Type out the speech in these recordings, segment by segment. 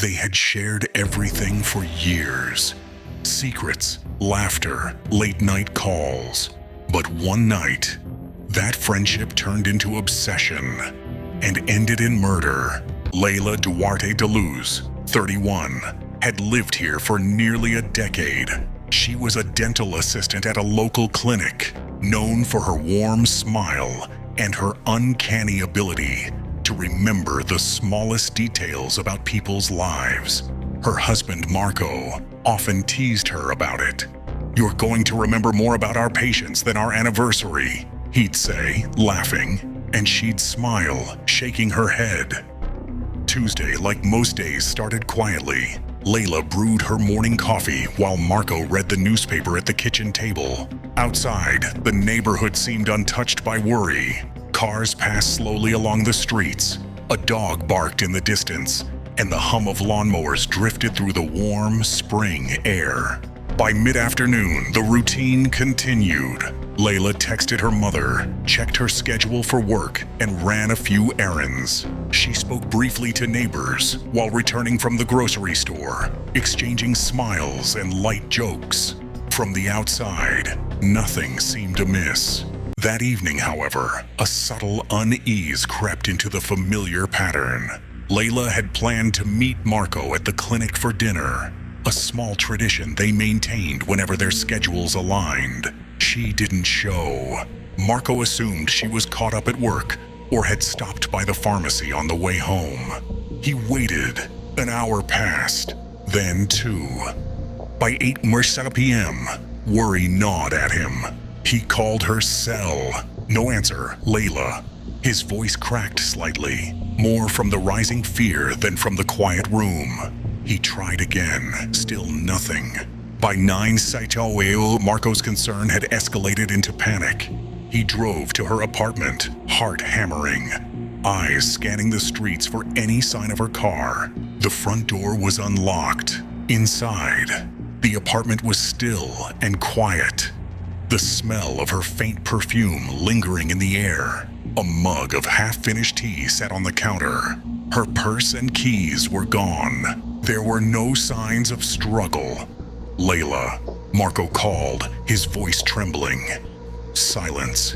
They had shared everything for years. Secrets, laughter, late-night calls. But one night, that friendship turned into obsession and ended in murder. Leila Duarte DaLuz, 31, had lived here for nearly a decade. She was a dental assistant at a local clinic, known for her warm smile and her uncanny ability to remember the smallest details about people's lives. Her husband, Marco, often teased her about it. "You're going to remember more about our patients than our anniversary," he'd say, laughing, and she'd smile, shaking her head. Tuesday, like most days, started quietly. Leila brewed her morning coffee while Marco read the newspaper at the kitchen table. Outside, the neighborhood seemed untouched by worry. Cars passed slowly along the streets. A dog barked in the distance, and the hum of lawnmowers drifted through the warm spring air. By mid-afternoon, the routine continued. Leila texted her mother, checked her schedule for work, and ran a few errands. She spoke briefly to neighbors while returning from the grocery store, exchanging smiles and light jokes. From the outside, nothing seemed amiss. That evening, however, a subtle unease crept into the familiar pattern. Leila had planned to meet Marco at the clinic for dinner, a small tradition they maintained whenever their schedules aligned. She didn't show. Marco assumed she was caught up at work or had stopped by the pharmacy on the way home. He waited. An hour passed, then 2. By 8:00 p.m., worry gnawed at him. He called her cell. No answer, Leila. His voice cracked slightly, more from the rising fear than from the quiet room. He tried again, still nothing. By 9:00, Marco's concern had escalated into panic. He drove to her apartment, heart hammering, eyes scanning the streets for any sign of her car. The front door was unlocked. Inside, the apartment was still and quiet. The smell of her faint perfume lingering in the air. A mug of half-finished tea sat on the counter. Her purse and keys were gone. There were no signs of struggle. "Leila," Marco called, his voice trembling. Silence.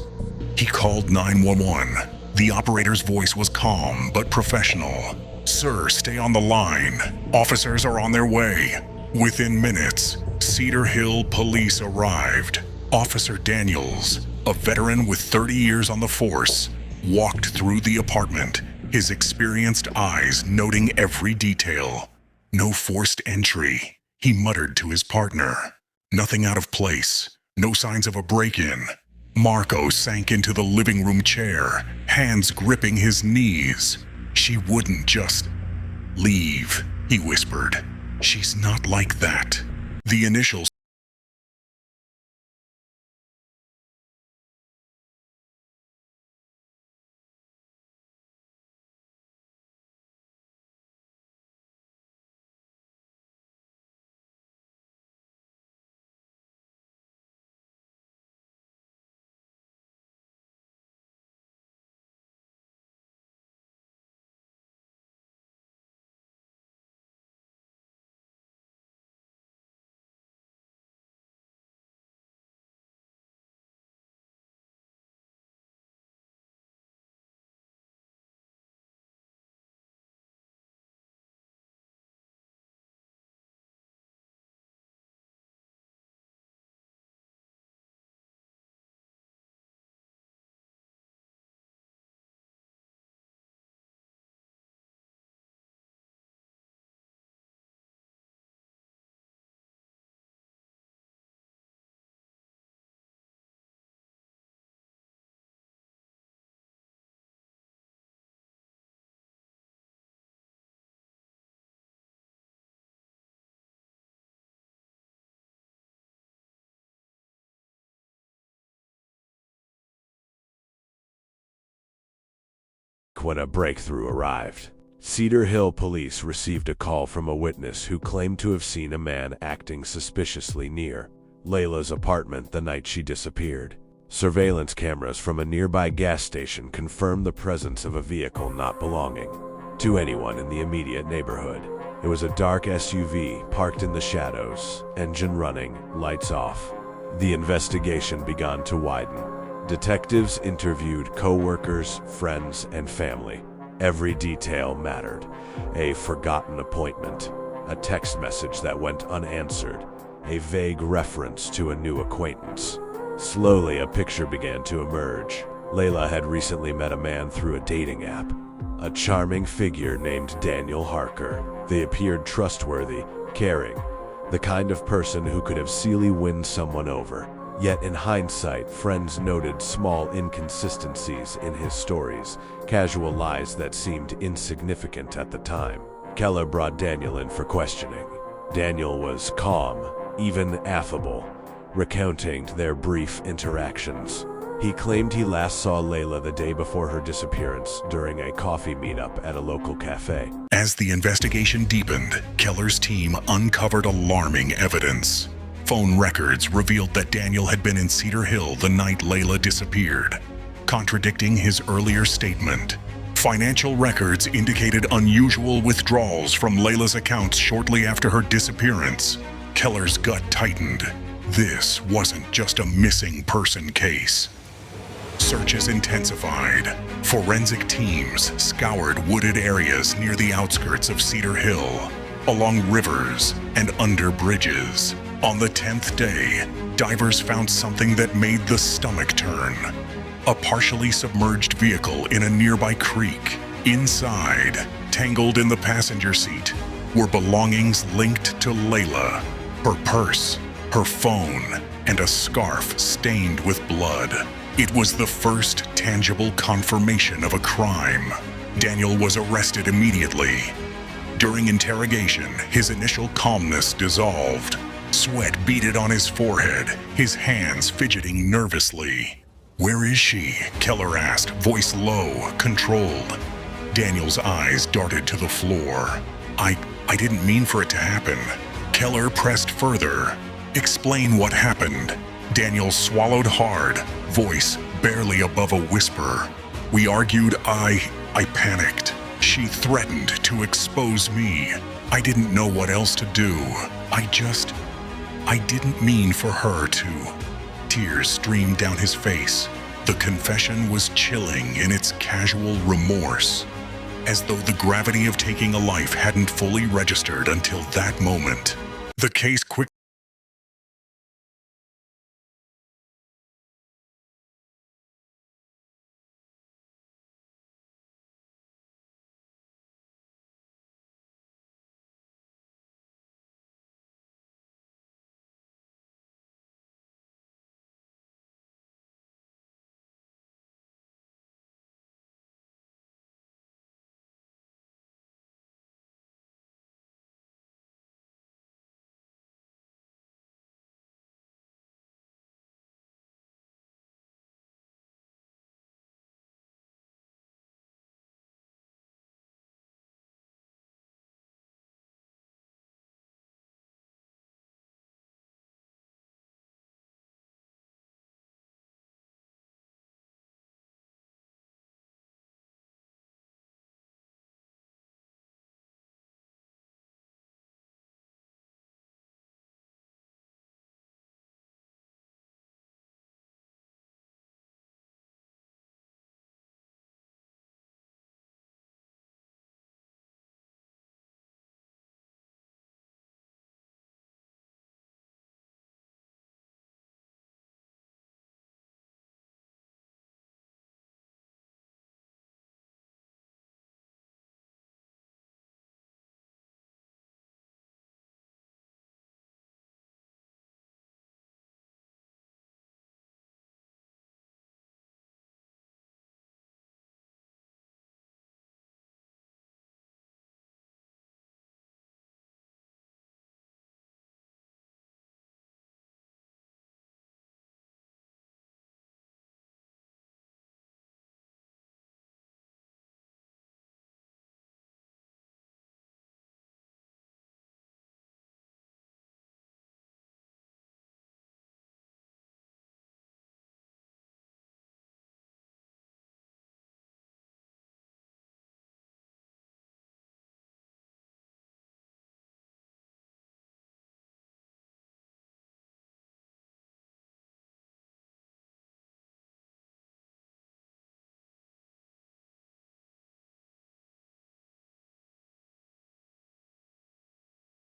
He called 911. The operator's voice was calm but professional. "Sir, stay on the line. Officers are on their way." Within minutes, Cedar Hill police arrived. Officer Daniels, a veteran with 30 years on the force, walked through the apartment, his experienced eyes noting every detail. No forced entry, he muttered to his partner. Nothing out of place, no signs of a break-in. Marco sank into the living room chair, hands gripping his knees. "She wouldn't just leave," he whispered. "She's not like that." The initials When a breakthrough arrived. Cedar Hill police received a call from a witness who claimed to have seen a man acting suspiciously near Leila's apartment the night she disappeared. Surveillance cameras from a nearby gas station confirmed the presence of a vehicle not belonging to anyone in the immediate neighborhood. It was a dark SUV parked in the shadows, engine running, lights off. The investigation began to widen. Detectives interviewed co-workers, friends, and family. Every detail mattered. A forgotten appointment, a text message that went unanswered, a vague reference to a new acquaintance. Slowly, a picture began to emerge. Leila had recently met a man through a dating app, a charming figure named Daniel Harker. They appeared trustworthy, caring, the kind of person who could have easily won someone over. Yet in hindsight, friends noted small inconsistencies in his stories, casual lies that seemed insignificant at the time. Keller brought Daniel in for questioning. Daniel was calm, even affable, recounting their brief interactions. He claimed he last saw Leila the day before her disappearance during a coffee meetup at a local cafe. As the investigation deepened, Keller's team uncovered alarming evidence. Phone records revealed that Daniel had been in Cedar Hill the night Leila disappeared, contradicting his earlier statement. Financial records indicated unusual withdrawals from Leila's accounts shortly after her disappearance. Keller's gut tightened. This wasn't just a missing person case. Searches intensified. Forensic teams scoured wooded areas near the outskirts of Cedar Hill, along rivers and under bridges. On the 10th day, divers found something that made the stomach turn. A partially submerged vehicle in a nearby creek. Inside, tangled in the passenger seat, were belongings linked to Leila. Her purse, her phone, and a scarf stained with blood. It was the first tangible confirmation of a crime. Daniel was arrested immediately. During interrogation, his initial calmness dissolved. Sweat beaded on his forehead, his hands fidgeting nervously. "Where is she?" Keller asked, voice low, controlled. Daniel's eyes darted to the floor. I didn't mean for it to happen." Keller pressed further. "Explain what happened." Daniel swallowed hard, voice barely above a whisper. "We argued, I panicked. She threatened to expose me. I didn't know what else to do. I didn't mean for her to." Tears streamed down his face. The confession was chilling in its casual remorse, as though the gravity of taking a life hadn't fully registered until that moment. The case quickly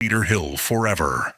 Cedar Hill forever.